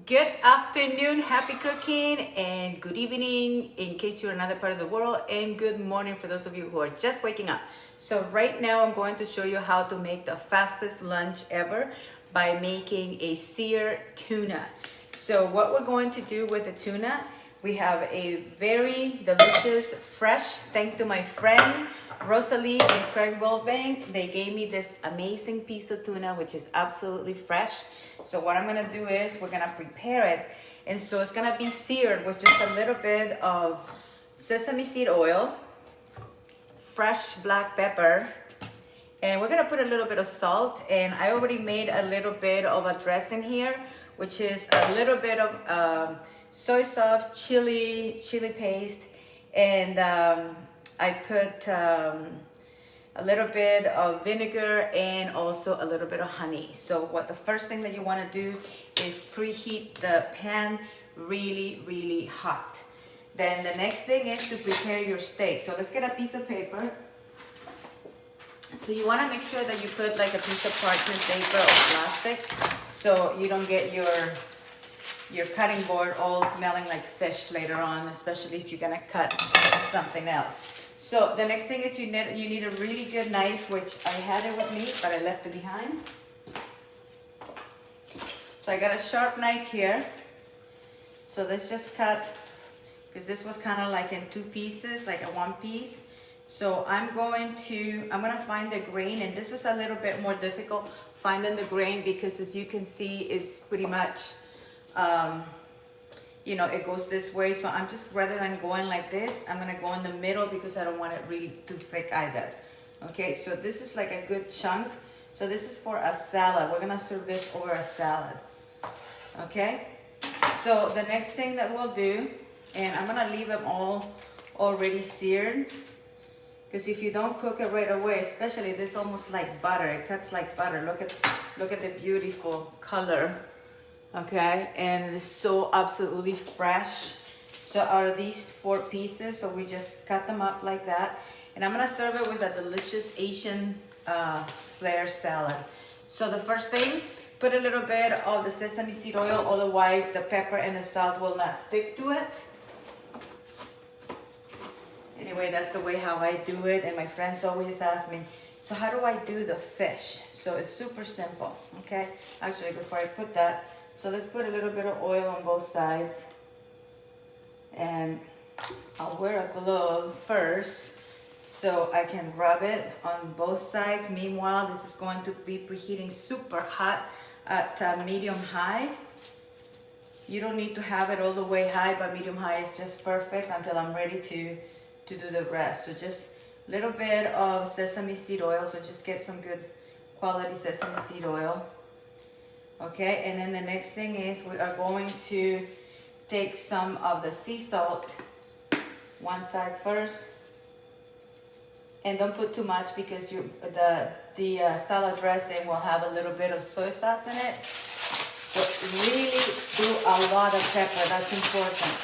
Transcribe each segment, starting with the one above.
Good afternoon, happy cooking, and good evening in case you're in another part of the world, and good morning for those of you who are just waking up. So right now I'm going to show you how to make the fastest lunch ever by making a seared tuna. So what we're going to do with the tuna, we have a very delicious, fresh, thanks to my friend Rosalie and Craig Wilbank. They gave me this amazing piece of tuna, which is absolutely fresh. So what I'm gonna do is we're gonna prepare it. And so it's gonna be seared with just a little bit of sesame seed oil, fresh black pepper, and we're gonna put a little bit of salt. And I already made a little bit of a dressing here, which is a little bit of soy sauce, chili paste, and I put a little bit of vinegar and also a little bit of honey. So what the first thing that you want to do is preheat the pan really hot. Then the next thing is to prepare your steak. So let's get a piece of paper. So you want to make sure that you put like a piece of parchment paper or plastic so you don't get your cutting board all smelling like fish later on, especially if you're gonna cut something else. So the next thing is you need a really good knife, which I had it with me, but I left it behind. So I got a sharp knife here. So let's just cut, because this was kind of like in two pieces, like a one piece. So I'm gonna find the grain, and this was a little bit more difficult finding the grain because as you can see, it's pretty much, it goes this way. So I'm just, rather than going like this, I'm gonna go in the middle because I don't want it really too thick either. Okay, so this is like a good chunk. So this is for a salad. We're gonna serve this over a salad. Okay, so the next thing that we'll do, and I'm gonna leave them all already seared, because if you don't cook it right away, especially this, almost like butter, it cuts like butter. Look at the beautiful color. Okay, and it is so absolutely fresh. So out of these 4 pieces, so we just cut them up like that, and I'm gonna serve it with a delicious Asian flair salad. So the first thing, put a little bit of the sesame seed oil, otherwise the pepper and the salt will not stick to it. Anyway, that's the way how I do it, and my friends always ask me, so how do I do the fish? So it's super simple. Okay, actually before I put that, so let's put a little bit of oil on both sides. And I'll wear a glove first so I can rub it on both sides. Meanwhile, this is going to be preheating super hot at medium high. You don't need to have it all the way high, but medium high is just perfect until I'm ready to do the rest. So just a little bit of sesame seed oil. So just get some good quality sesame seed oil. Okay, and then the next thing is we are going to take some of the sea salt, one side first, and don't put too much because the salad dressing will have a little bit of soy sauce in it. So really do a lot of pepper, that's important.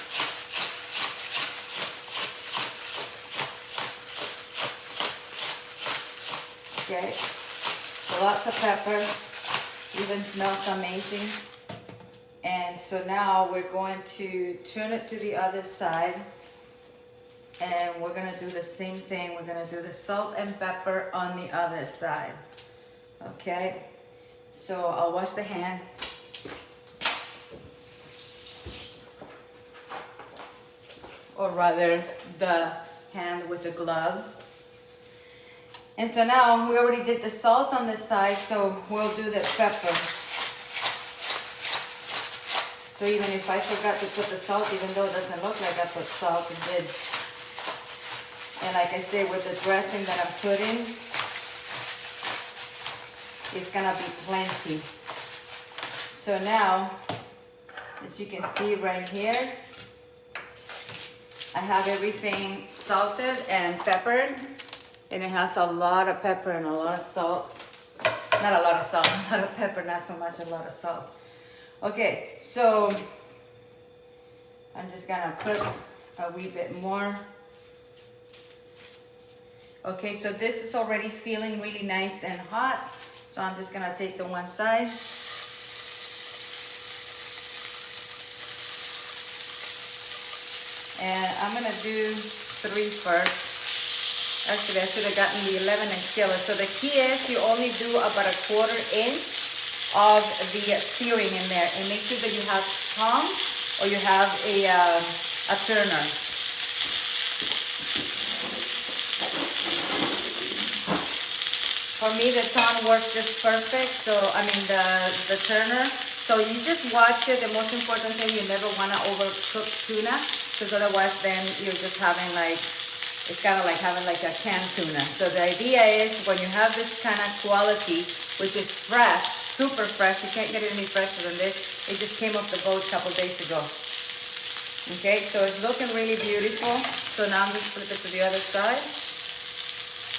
Okay, so lots of pepper. Even smells amazing. And so now we're going to turn it to the other side, and we're gonna do the same thing. We're gonna do the salt and pepper on the other side. Okay, so I'll wash the hand. Or rather the hand with the glove. And so now we already did the salt on this side, so we'll do the pepper. So even if I forgot to put the salt, even though it doesn't look like I put salt, it did. And like I say, with the dressing that I'm putting, it's gonna be plenty. So now, as you can see right here, I have everything salted and peppered. And it has a lot of pepper and a lot of salt. Not a lot of salt, a lot of pepper, not so much a lot of salt. Okay, so I'm just gonna put a wee bit more. Okay, so this is already feeling really nice and hot. So I'm just gonna take the one side And I'm gonna do 3 first. Actually, I should have gotten the 11 and skillet. So the key is you only do about a 1/4 inch of the searing in there, and make sure that you have tongue or you have a turner. For me, the tongue works just perfect. So I mean the turner. So you just watch it. The most important thing, you never want to overcook tuna, because otherwise then you're just having like, it's kind of like having like a canned tuna. So the idea is when you have this kind of quality, which is fresh, super fresh, you can't get it any fresher than this. It just came off the boat a couple days ago. Okay, so it's looking really beautiful. So now I'm just flip it to the other side.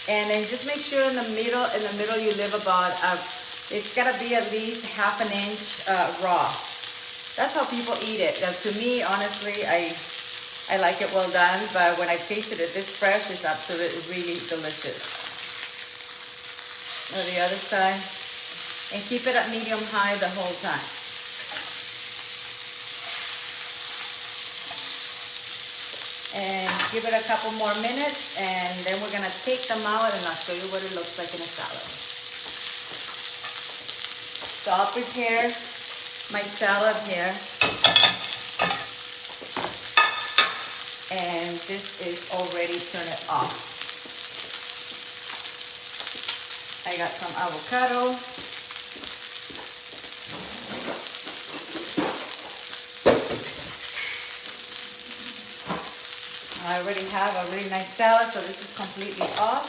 And then just make sure in the middle you leave about, it's gotta be at least 1/2 inch raw. That's how people eat it. Now, to me, honestly, I like it well done, but when I tasted it this fresh, it's absolutely really delicious. Now the other side, and keep it at medium-high the whole time. And give it a couple more minutes, and then we're gonna take them out, and I'll show you what it looks like in a salad. So I'll prepare my salad here. And this is already turned off. I got some avocado. I already have a really nice salad, so this is completely off.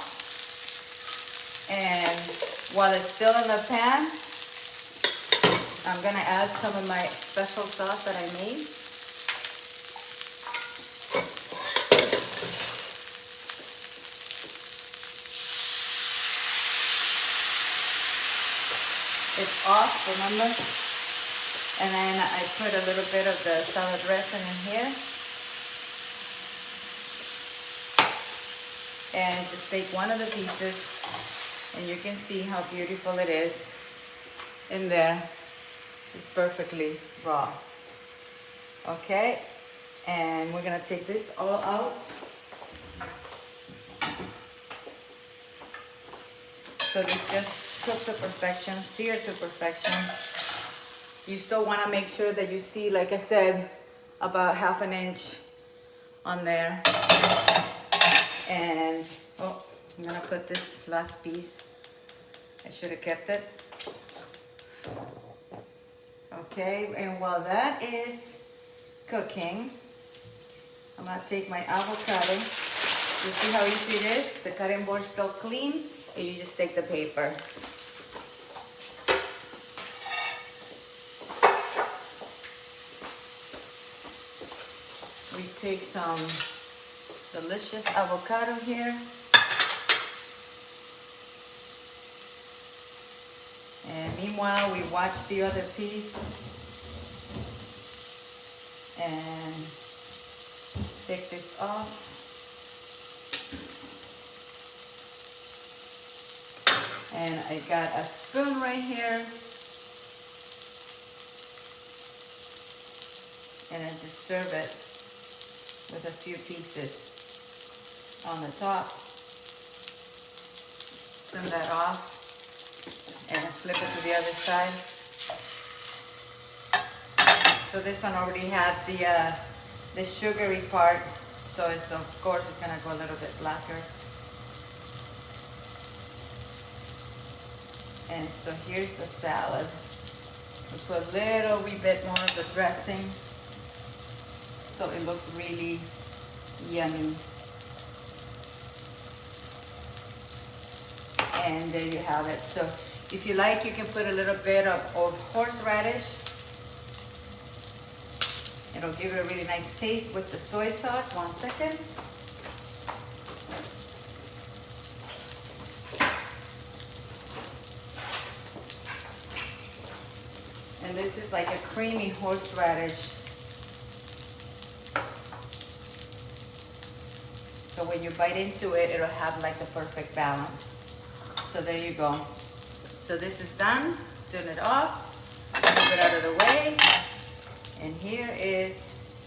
And while it's still in the pan, I'm gonna add some of my special sauce that I made. It's off, remember? And then I put a little bit of the salad dressing in here. And just take one of the pieces, and you can see how beautiful it is in there, just perfectly raw. Okay, and we're gonna take this all out. So this just cooked to perfection, seared to perfection. You still wanna make sure that you see, like I said, about 1/2 inch on there. And, oh, I'm gonna put this last piece. I should have kept it. Okay, and while that is cooking, I'm gonna take my avocado. You see how easy it is? The cutting board is still clean, and you just take the paper. We take some delicious avocado here. And meanwhile, we watch the other piece and take this off. And I got a spoon right here. And I just serve it with a few pieces on the top. Trim that off and flip it to the other side. So this one already had the sugary part, so it's, of course it's gonna go a little bit blacker. And so here's the salad. We put a little wee bit more of the dressing, so it looks really yummy. And there you have it. So if you like, you can put a little bit of horseradish. It'll give it a really nice taste with the soy sauce. 1 second. And this is like a creamy horseradish. So when you bite into it, it'll have like the perfect balance. So there you go. So this is done. Turn it off. Move it out of the way. And here is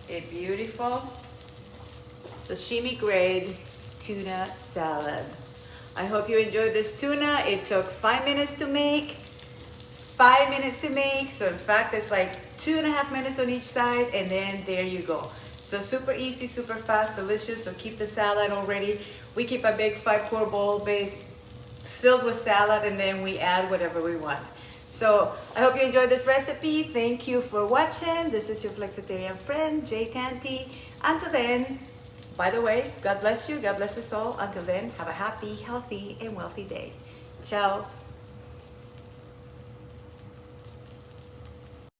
a beautiful sashimi grade tuna salad. I hope you enjoyed this tuna. It took 5 minutes to make. 5 minutes to make. So in fact, it's like 2.5 minutes on each side, and then there you go. So super easy, super fast, delicious. So keep the salad all ready. We keep a big 5-quart bowl filled with salad, and then we add whatever we want. So I hope you enjoyed this recipe. Thank you for watching. This is your flexitarian friend, Jay Canty. Until then, by the way, God bless you. God bless us all. Until then, have a happy, healthy, and wealthy day. Ciao.